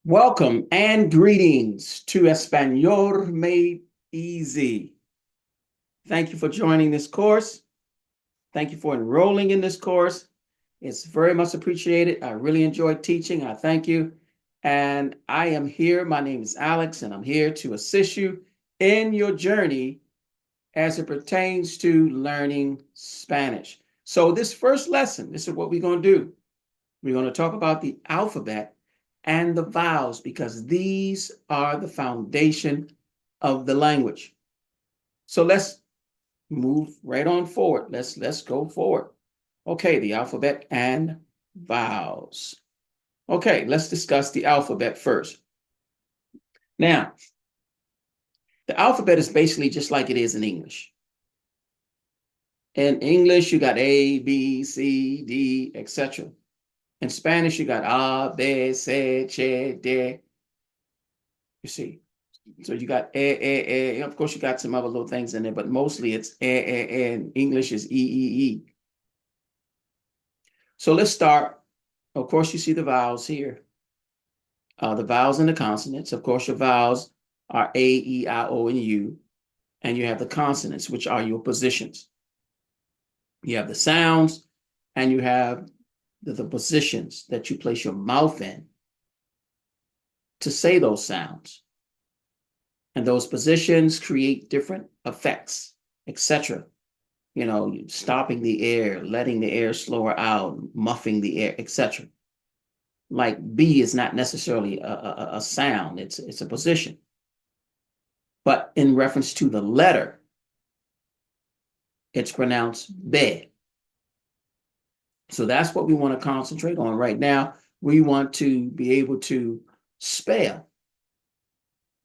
Welcome and greetings to Espanol Made Easy. Thank you for joining this course. Thank you for enrolling in this course. It's very much appreciated. I really enjoyed teaching. I thank you. And I am here. My name is Alex, and I'm here to assist you in your journey as it pertains to learning Spanish. So this first lesson, this is what we're going to do. We're going to talk about the alphabet and the vowels because these are the foundation of the language. So let's move right on forward. Let's go forward. Okay, the alphabet and vowels. Okay, let's discuss the alphabet first. Now, the alphabet is basically just like it is in English. In English, you got A, B, C, D, etc. In Spanish, you got A, B, C, Che, D. You see, so you got eh. Of course, you got some other little things in there, but mostly it's and English is e. So let's start. Of course, you see the vowels here. The vowels and the consonants. Of course, your vowels are A, E, I, O, and U. And you have the consonants, which are your positions. You have the sounds, and you have the positions that you place your mouth in to say those sounds. And those positions create different effects, etc. You know, stopping the air, letting the air slower out, muffing the air, etc. Like B is not necessarily a sound, it's a position. But in reference to the letter, it's pronounced be. So that's what we want to concentrate on right now. We want to be able to spell.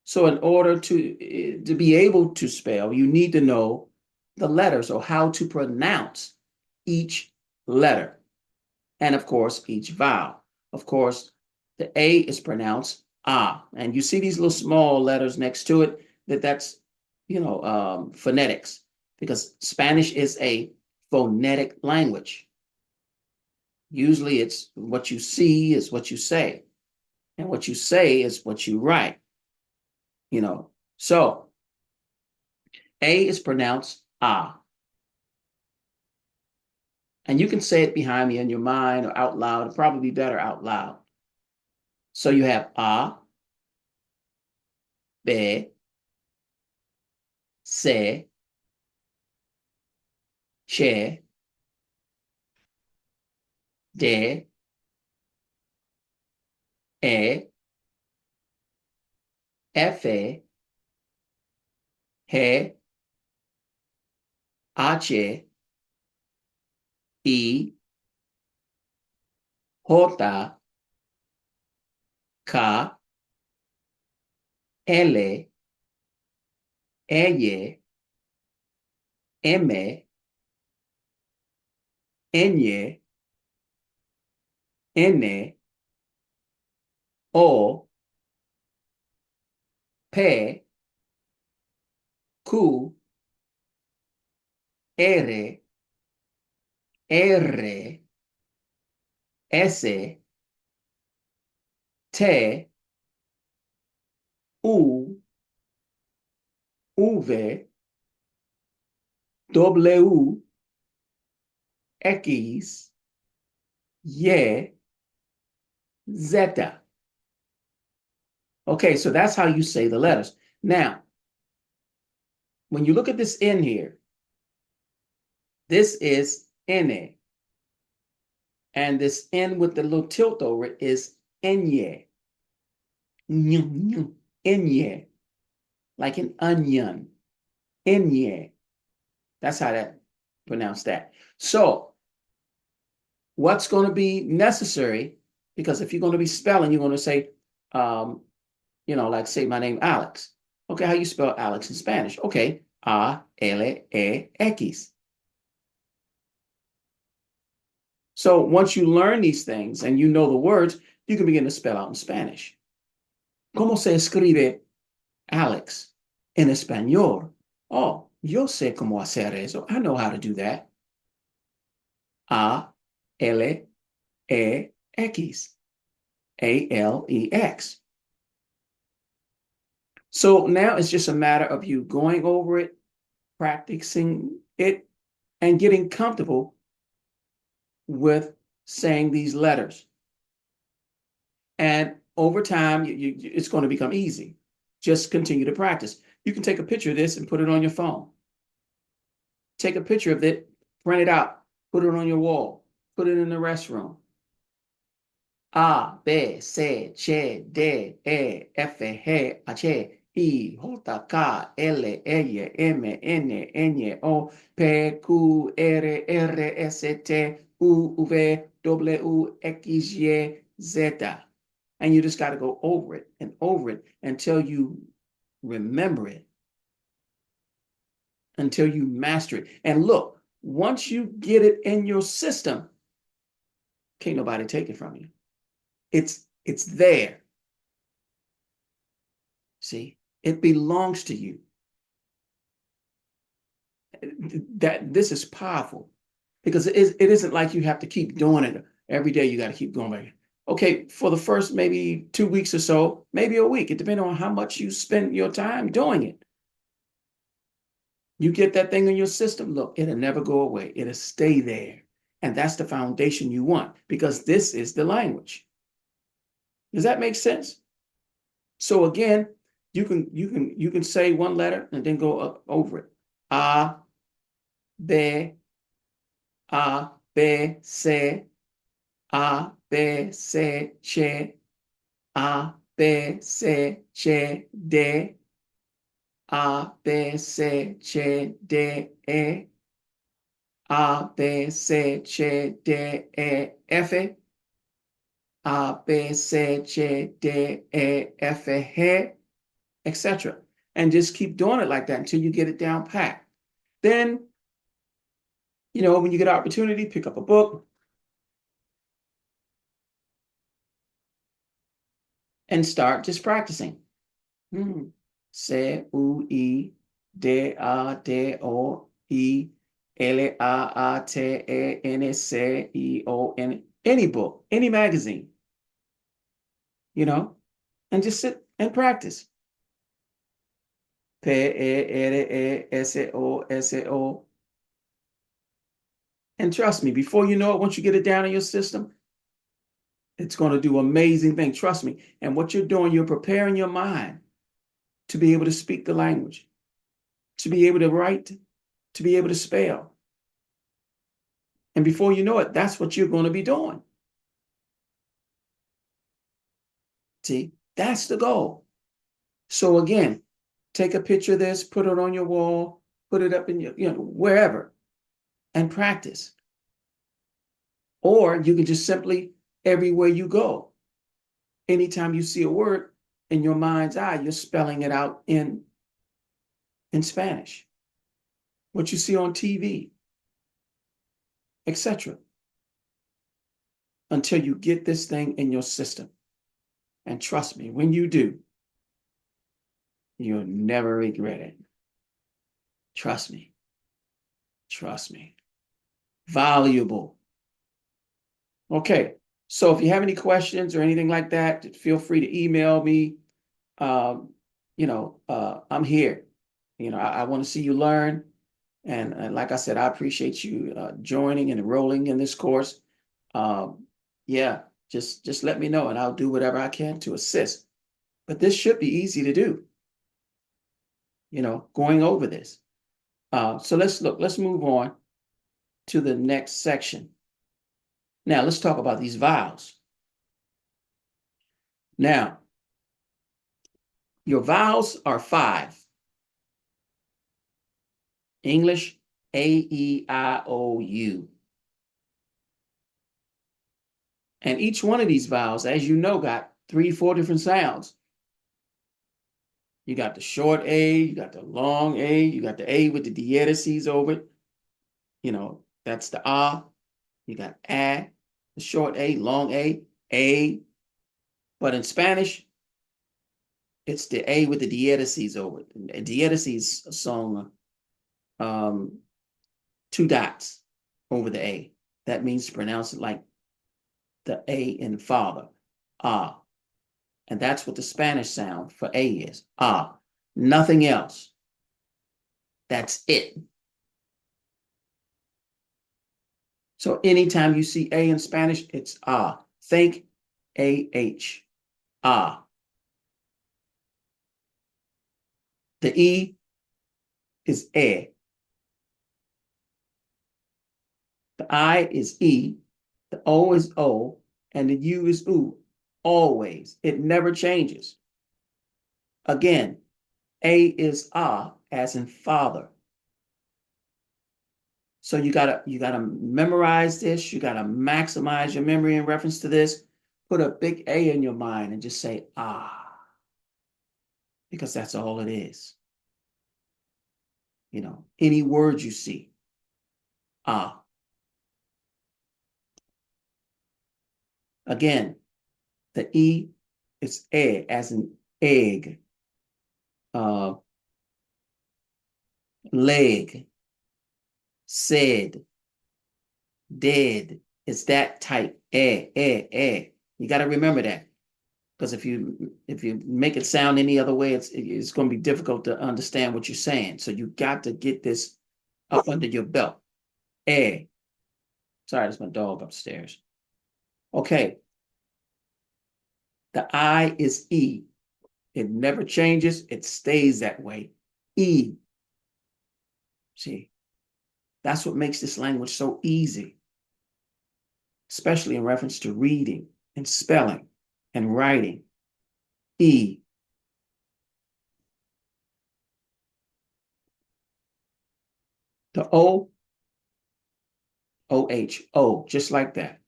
So in order to be able to spell, you need to know the letters or how to pronounce each letter. And of course, each vowel. Of course, the A is pronounced ah. And you see these little small letters next to it, that's, phonetics, because Spanish is a phonetic language. Usually it's what you see is what you say, and what you say is what you write, So A is pronounced ah. And you can say it behind me in your mind or out loud. It'll probably be better out loud. So you have A, B, C, Che, D, E, F, H, H, I, J, K, L, E, M, N, N, O, P, Q, R, R, S, T, U, V, W, X, Y, Z. Okay, so that's how you say the letters. Now, when you look at this N here, this is N. And this N with the little tilt over it is Enye. Enye. Like an onion. Enye. That's how that pronounce that. So what's going to be necessary, because if you're going to be spelling, you're going to say, like say my name, Alex. Okay, how you spell Alex in Spanish? Okay, A-L-E-X. So once you learn these things and you know the words, you can begin to spell out in Spanish. ¿Cómo se escribe Alex en español? Oh, yo sé cómo hacer eso. I know how to do that. A-L-E-X. A-L-E-X. So now it's just a matter of you going over it, practicing it, and getting comfortable with saying these letters. And over time, it's going to become easy. Just continue to practice. You can take a picture of this and put it on your phone. Take a picture of it, print it out, put it on your wall, put it in the restroom. A, B, C, C, D, E, F, G, H, I, J, K, L, M, N, N, O, P, Q, R, R, S, T, U, V, W, X, Y, Z. And you just got to go over it and over it until you remember it, until you master it. And look, once you get it in your system, can't nobody take it from you. It's there. See, it belongs to you. That this is powerful because it isn't like you have to keep doing it every day. You got to keep going back. Okay, for the first maybe 2 weeks or so, maybe a week, it depends on how much you spend your time doing it. You get that thing in your system, look, it'll never go away. It'll stay there. And that's the foundation you want because this is the language. Does that make sense? So again, you can say one letter and then go up over it. A, B, A, B, C, A, B, C, Ch, A, B, C, Ch, D, A, B, C, Ch, D, E, A, B, C, Ch, D, E, F, A, B, C, Ch, D, E, F, G, etc. And just keep doing it like that until you get it down pat. Then, when you get an opportunity, pick up a book and start just practicing. C, U, I, D, A, D, O, I, L, A, T, E, N, C, I, O, N. Any book, any magazine, and just sit and practice. P, E, L, E, S, O, S, O. And trust me, before you know it, once you get it down in your system, it's going to do amazing things. Trust me. And what you're doing, you're preparing your mind to be able to speak the language, to be able to write, to be able to spell. And before you know it, that's what you're going to be doing. See, that's the goal. So again, take a picture of this, put it on your wall, put it up in your, wherever, and practice. Or you can just simply, everywhere you go, anytime you see a word in your mind's eye, you're spelling it out in Spanish. What you see on TV, etc. Until you get this thing in your system. And trust me, when you do, you'll never regret it. Trust me. Trust me. Valuable. Okay. So if you have any questions or anything like that, feel free to email me. I'm here. I want to see you learn. And like I said, I appreciate you joining and enrolling in this course. Yeah, just let me know and I'll do whatever I can to assist. But this should be easy to do, going over this. So let's move on to the next section. Now, let's talk about these vowels. Now, your vowels are 5. English, A, E, I, O, U. And each one of these vowels, as you know, got 3, 4 different sounds. You got the short A, you got the long A, you got the A with the diatheses over it. That's the A. You got A, the short A, long A, A. But in Spanish, it's the A with the diatheses over it. And diatheses are sung 2 dots over the A. That means to pronounce it like the A in father, ah. And that's what the Spanish sound for A is, ah. Nothing else. That's it. So anytime you see A in Spanish, it's ah. Think A-H. Ah. The E is E. The I is E. The O is O. And the U is U. Always. It never changes. Again, A is ah, as in father. So you gotta memorize this. You gotta maximize your memory in reference to this. Put a big A in your mind and just say ah, because that's all it is. Any word you see, ah. Again, the E is E, as in egg, uh, leg, said, dead. It's that type. You got to remember that, because if you make it sound any other way, it's going to be difficult to understand what you're saying. So you got to get this up under your belt. Sorry, that's my dog upstairs. Okay. The I is E. It never changes. It stays that way. E. See, that's what makes this language so easy, especially in reference to reading and spelling and writing. E. The O, O-H, O, just like that.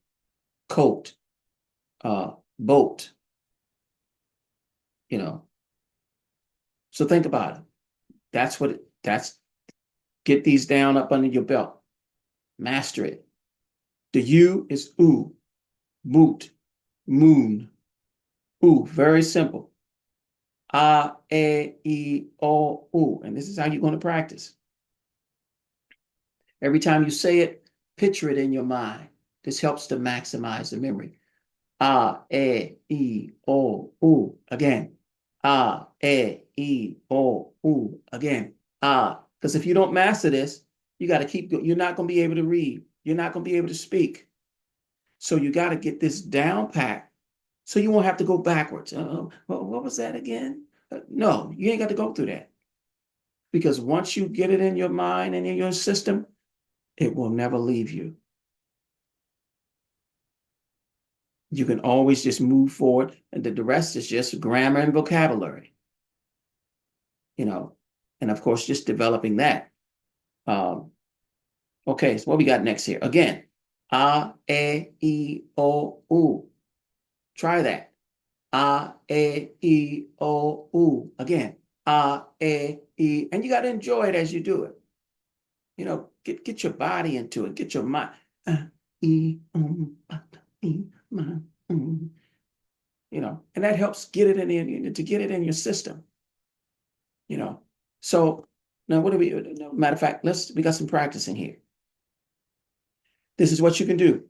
Coat, boat, So think about it. Get these down up under your belt. Master it. The U is oo, moot, moon. Ooh, very simple. A, E, O, U. And this is how you're going to practice. Every time you say it, picture it in your mind. This helps to maximize the memory. A, E, O, U. Again. A, E, O, U. Again. A. Because if you don't master this, you got to keep going. You're not going to be able to read. You're not going to be able to speak. So you got to get this down pat so you won't have to go backwards. What was that again? No, you ain't got to go through that. Because once you get it in your mind and in your system, it will never leave you. You can always just move forward, and the rest is just grammar and vocabulary. And of course, just developing that. Okay, so what we got next here? Again, A, E, O, U. Try that. A, E, O, U. Again, A, E. And you got to enjoy it as you do it. Get your body into it. Get your mind. E, and that helps get it in your system. So now matter of fact, we got some practicing here. This is what you can do.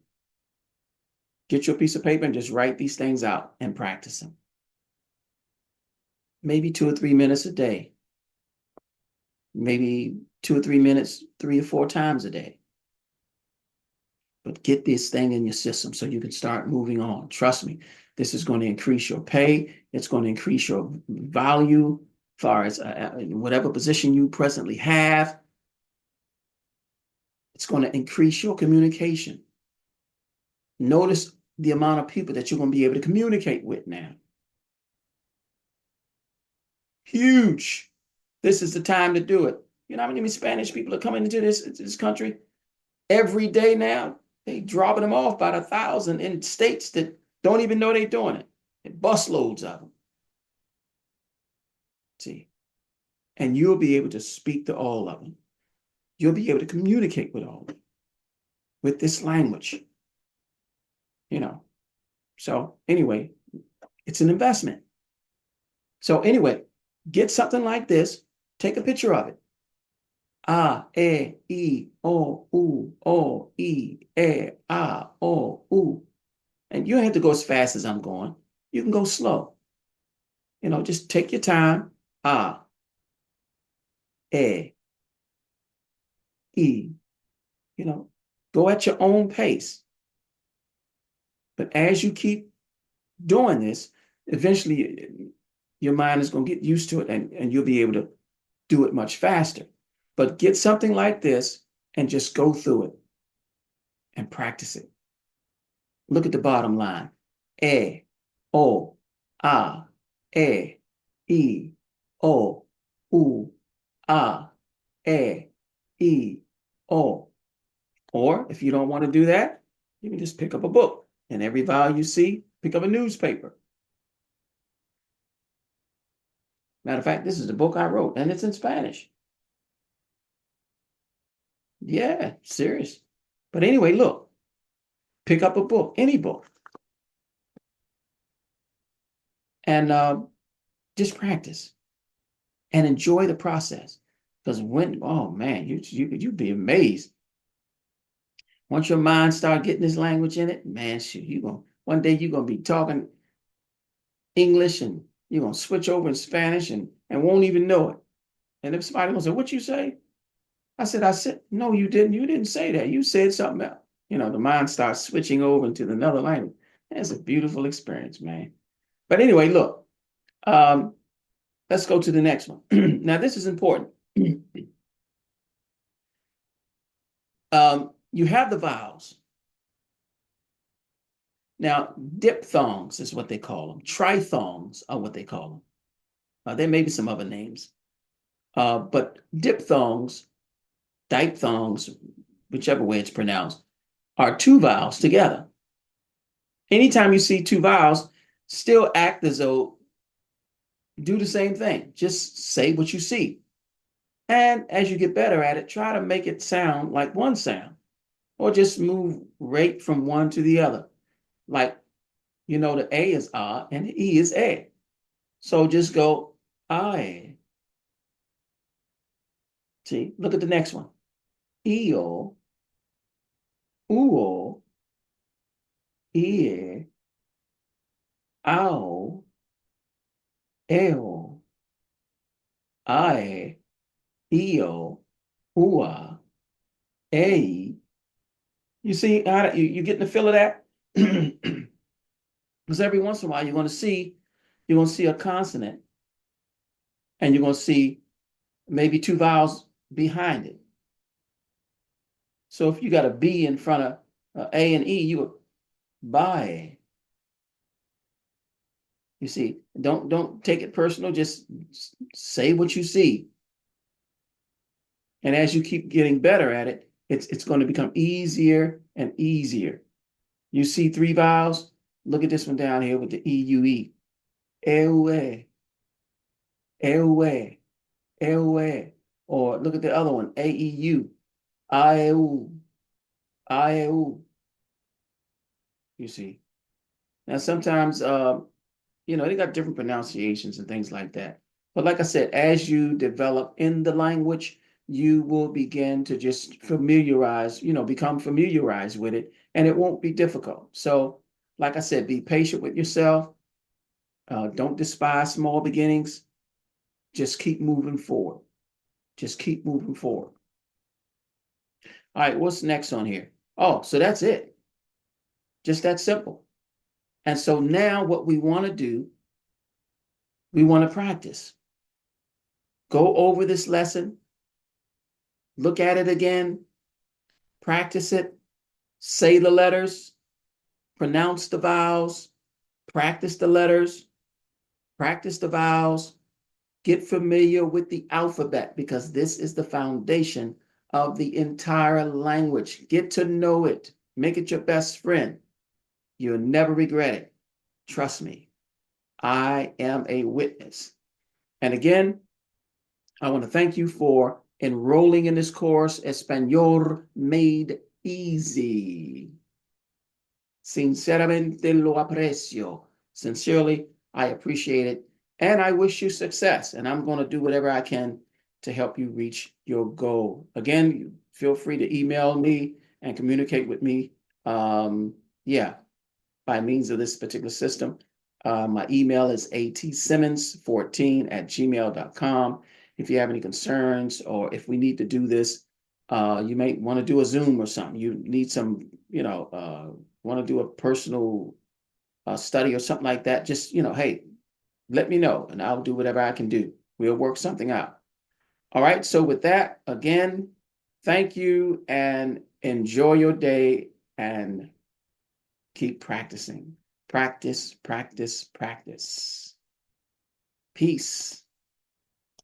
Get your piece of paper and just write these things out and practice them. Maybe 2 or 3 minutes a day. Maybe 2 or 3 minutes, 3 or 4 times a day. But get this thing in your system so you can start moving on. Trust me, this is going to increase your pay. It's going to increase your value as far as whatever position you presently have. It's going to increase your communication. Notice the amount of people that you're going to be able to communicate with now. Huge. This is the time to do it. You know how many Spanish people are coming into this country every day now? They dropping them off by the 1,000 in states that don't even know they're doing it. And busloads of them. See, and you'll be able to speak to all of them. You'll be able to communicate with all of them with this language. So anyway, it's an investment. So anyway, get something like this. Take a picture of it. A, E, O, U, O, E, A, O, U. And you don't have to go as fast as I'm going. You can go slow. Just take your time. Ah. E, E. You know, go at your own pace. But as you keep doing this, eventually your mind is going to get used to it and you'll be able to do it much faster. But get something like this and just go through it and practice it. Look at the bottom line. E, O, A, E, I, O, U, A, E, I, O. Or if you don't want to do that, you can just pick up a book and every vowel you see, pick up a newspaper. Matter of fact, this is the book I wrote and it's in Spanish. Yeah, serious. But anyway, look, pick up a book, any book, and just practice and enjoy the process. Because oh man, you'd be amazed. Once your mind start getting this language in it, man, shoot, one day you're gonna be talking English and you're gonna switch over in Spanish and won't even know it. And if somebody gonna say, "What you say?" I said, no, you didn't. You didn't say that. You said something else. The mind starts switching over into another language. It's a beautiful experience, man. But anyway, look, let's go to the next one. Now, this is important. You have the vowels. Now, diphthongs is what they call them. Trithongs are what they call them. There may be some other names. But diphthongs, whichever way it's pronounced, are two vowels together. Anytime you see two vowels, still act as though do the same thing. Just say what you see. And as you get better at it, try to make it sound like one sound or just move right from one to the other. Like, the A is ah and the E is a. So just go I. See, look at the next one. Io, uo, ie, ao, eo, ae, io, ua, ei. You see how you getting the feel of that? Because every once in a while you're going to see a consonant and you're going to see maybe two vowels behind it. So if you got a B in front of A and E, you would buy. You see, don't take it personal. Just say what you see. And as you keep getting better at it, it's going to become easier and easier. You see three vowels. Look at this one down here with the E-U-E. Ewe, ewe, ewe. Or look at the other one, A-E-U. I-E-U, I-E-U. You see. Now, sometimes, they got different pronunciations and things like that. But like I said, as you develop in the language, you will begin to just become familiarized with it, and it won't be difficult. So, like I said, be patient with yourself. Don't despise small beginnings. Just keep moving forward. Just keep moving forward. All right, what's next on here? Oh, so that's it. Just that simple. And so now what we want to do, we want to practice. Go over this lesson. Look at it again. Practice it. Say the letters. Pronounce the vowels. Practice the letters. Practice the vowels. Get familiar with the alphabet because this is the foundation of the entire language. Get to know it. Make it your best friend. You'll never regret it. Trust me. I am a witness. And again, I want to thank you for enrolling in this course, Español Made Easy. Sinceramente lo aprecio. Sincerely, I appreciate it. And I wish you success. And I'm going to do whatever I can to help you reach your goal. Again, feel free to email me and communicate with me. By means of this particular system. My email is atsimmons14@gmail.com. if you have any concerns, or if we need to do this, you may want to do a Zoom or something. You need some, want to do a personal study or something like that. Just, hey, let me know and I'll do whatever I can do. We'll work something out. All right. So with that, again, thank you and enjoy your day and keep practicing. Practice, practice, practice. Peace.